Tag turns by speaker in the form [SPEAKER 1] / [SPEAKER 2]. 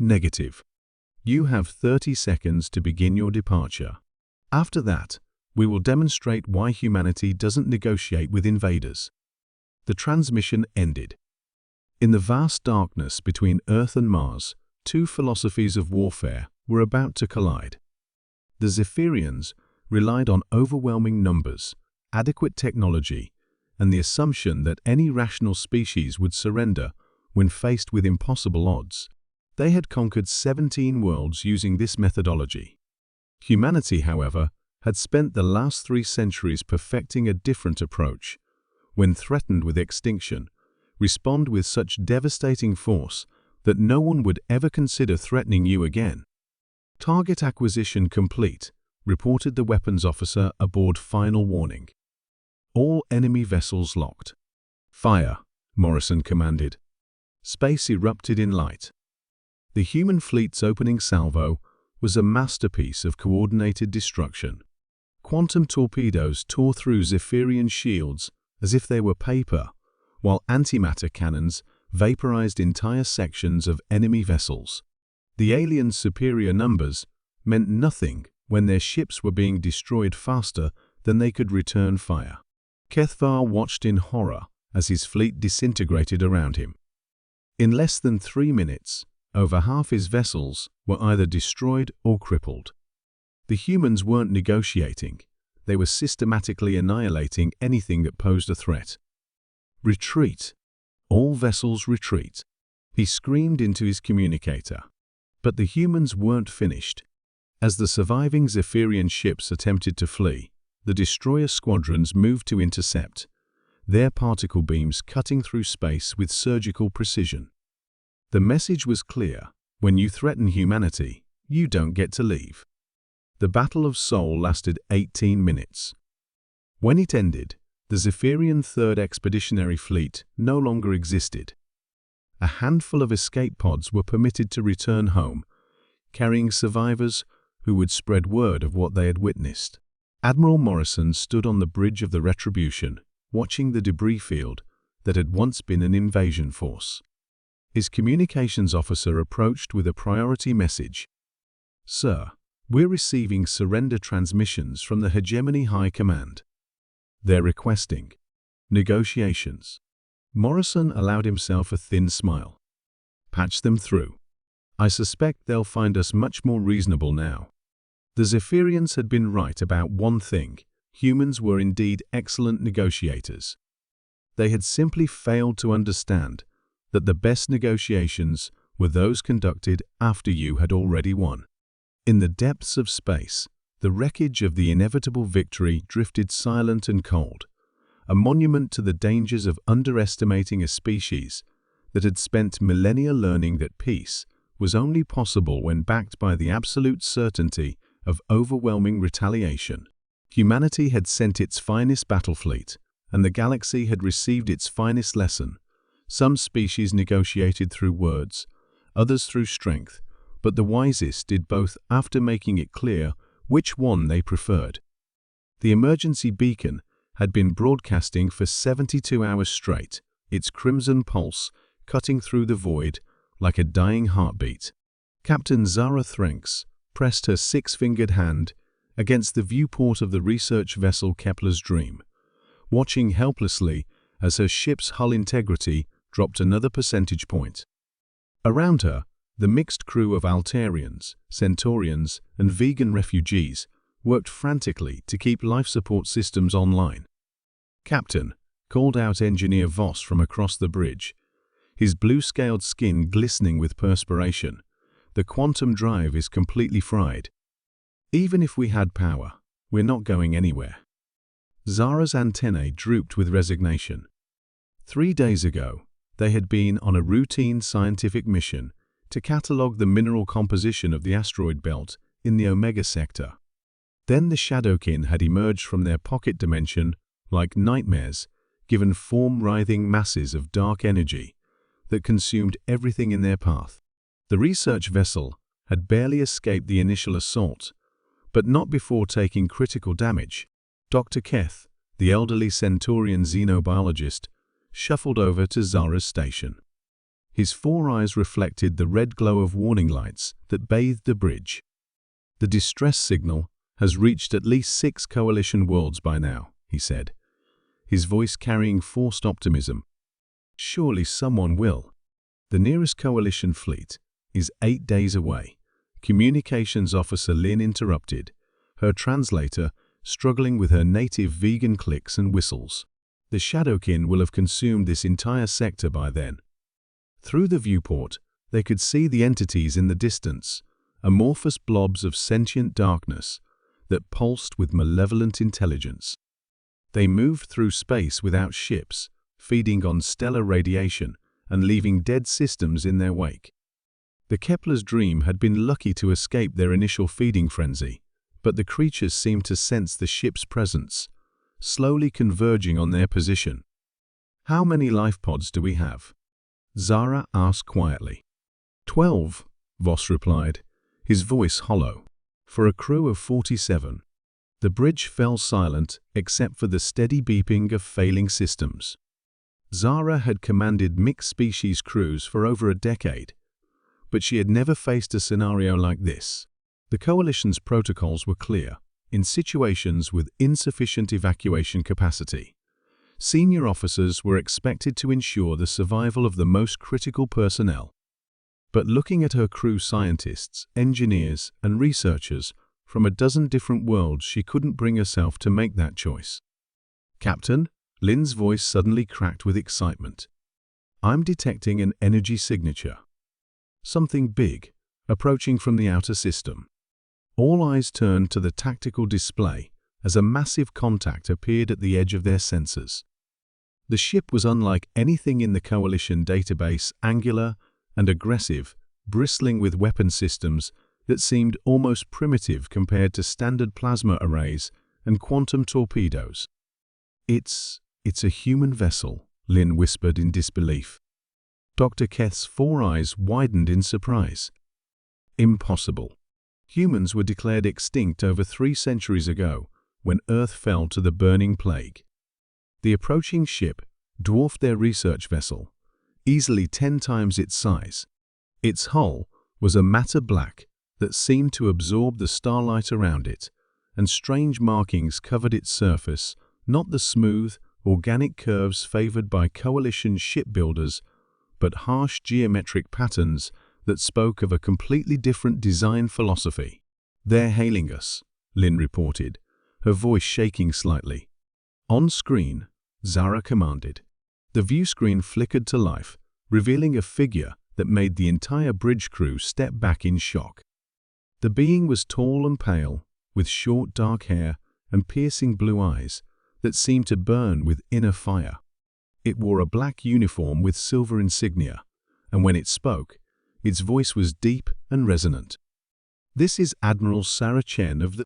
[SPEAKER 1] Negative. You have 30 seconds to begin your departure. After that, we will demonstrate why humanity doesn't negotiate with invaders. The transmission ended. In the vast darkness between Earth and Mars, two philosophies of warfare were about to collide. The Zephyrians relied on overwhelming numbers, adequate technology, and the assumption that any rational species would surrender when faced with impossible odds. They had conquered 17 worlds using this methodology. Humanity, however, had spent the last 3 centuries perfecting a different approach. When threatened with extinction, respond with such devastating force that no one would ever consider threatening you again. Target acquisition complete, reported the weapons officer aboard Final Warning. All enemy vessels locked. Fire, Morrison commanded. Space erupted in light. The human fleet's opening salvo was a masterpiece of coordinated destruction. Quantum torpedoes tore through Zephyrian shields as if they were paper, while antimatter cannons vaporized entire sections of enemy vessels. The aliens' superior numbers meant nothing when their ships were being destroyed faster than they could return fire. Kethvar watched in horror as his fleet disintegrated around him. In less than 3 minutes, over half his vessels were either destroyed or crippled. The humans weren't negotiating, they were systematically annihilating anything that posed a threat. Retreat! All vessels retreat! He screamed into his communicator. But the humans weren't finished. As the surviving Zephyrian ships attempted to flee, the destroyer squadrons moved to intercept, their particle beams cutting through space with surgical precision. The message was clear: when you threaten humanity, you don't get to leave. The Battle of Seoul lasted 18 minutes. When it ended, the Zephyrian Third Expeditionary Fleet no longer existed. A handful of escape pods were permitted to return home, carrying survivors who would spread word of what they had witnessed. Admiral Morrison stood on the bridge of the Retribution, watching the debris field that had once been an invasion force. His communications officer approached with a priority message. "Sir, we're receiving surrender transmissions from the Hegemony High Command. They're requesting negotiations." Morrison allowed himself a thin smile. "Patch them through. I suspect they'll find us much more reasonable now." The Zephyrians had been right about one thing: humans were indeed excellent negotiators. They had simply failed to understand that the best negotiations were those conducted after you had already won. In the depths of space, the wreckage of the inevitable victory drifted silent and cold, a monument to the dangers of underestimating a species that had spent millennia learning that peace was only possible when backed by the absolute certainty of overwhelming retaliation. Humanity had sent its finest Battlefleet, and the galaxy had received its finest lesson. Some species negotiated through words, others through strength, but the wisest did both after making it clear which one they preferred. The emergency beacon had been broadcasting for 72 hours straight, its crimson pulse cutting through the void like a dying heartbeat. Captain Zara Threnks pressed her 6-fingered hand against the viewport of the research vessel Kepler's Dream, watching helplessly as her ship's hull integrity dropped another percentage point. Around her, the mixed crew of Altarians, Centaurians, and vegan refugees worked frantically to keep life support systems online. "Captain," called out Engineer Voss from across the bridge, his blue-scaled skin glistening with perspiration, "the quantum drive is completely fried. Even if we had power, we're not going anywhere." Zara's antennae drooped with resignation. 3 days ago, they had been on a routine scientific mission to catalog the mineral composition of the asteroid belt in the Omega sector. Then the Shadowkin had emerged from their pocket dimension like nightmares, given form-writhing masses of dark energy that consumed everything in their path. The research vessel had barely escaped the initial assault, but not before taking critical damage. Dr. Keth, the elderly Centaurian xenobiologist, shuffled over to Zara's station. His four eyes reflected the red glow of warning lights that bathed the bridge. "The distress signal has reached at least 6 coalition worlds by now," he said, his voice carrying forced optimism. "Surely someone will." "The nearest coalition fleet is 8 days away," Communications Officer Lin interrupted, her translator struggling with her native vegan clicks and whistles. "The Shadowkin will have consumed this entire sector by then." Through the viewport, they could see the entities in the distance, amorphous blobs of sentient darkness that pulsed with malevolent intelligence. They moved through space without ships, feeding on stellar radiation and leaving dead systems in their wake. The Kepler's dream had been lucky to escape their initial feeding frenzy, but the creatures seemed to sense the ship's presence, slowly converging on their position. "How many life pods do we have?" Zara asked quietly. 12, Voss replied, his voice hollow. "For a crew of 47. The bridge fell silent except for the steady beeping of failing systems. Zara had commanded mixed-species crews for over a decade, but she had never faced a scenario like this. The Coalition's protocols were clear. In situations with insufficient evacuation capacity, senior officers were expected to ensure the survival of the most critical personnel. But looking at her crew, scientists, engineers, and researchers from a dozen different worlds, she couldn't bring herself to make that choice. "Captain," Lin's voice suddenly cracked with excitement. "I'm detecting an energy signature. Something big, approaching from the outer system." All eyes turned to the tactical display as a massive contact appeared at the edge of their sensors. The ship was unlike anything in the Coalition database, angular and aggressive, bristling with weapon systems that seemed almost primitive compared to standard plasma arrays and quantum torpedoes. It's a human vessel," Lin whispered in disbelief. Dr. Keth's four eyes widened in surprise. "Impossible. Humans were declared extinct over 3 centuries ago when Earth fell to the burning plague. The approaching ship dwarfed their research vessel, easily 10 times its size. Its hull was a matter black that seemed to absorb the starlight around it, and strange markings covered its surface, not the smooth, organic curves favored by Coalition shipbuilders, but harsh geometric patterns that spoke of a completely different design philosophy. "They're hailing us," Lin reported, her voice shaking slightly. "On screen," Zara commanded. The view screen flickered to life, revealing a figure that made the entire bridge crew step back in shock. The being was tall and pale, with short dark hair and piercing blue eyes that seemed to burn with inner fire. It wore a black uniform with silver insignia, and when it spoke, its voice was deep and resonant. "This is Admiral Sarah Chen of the..."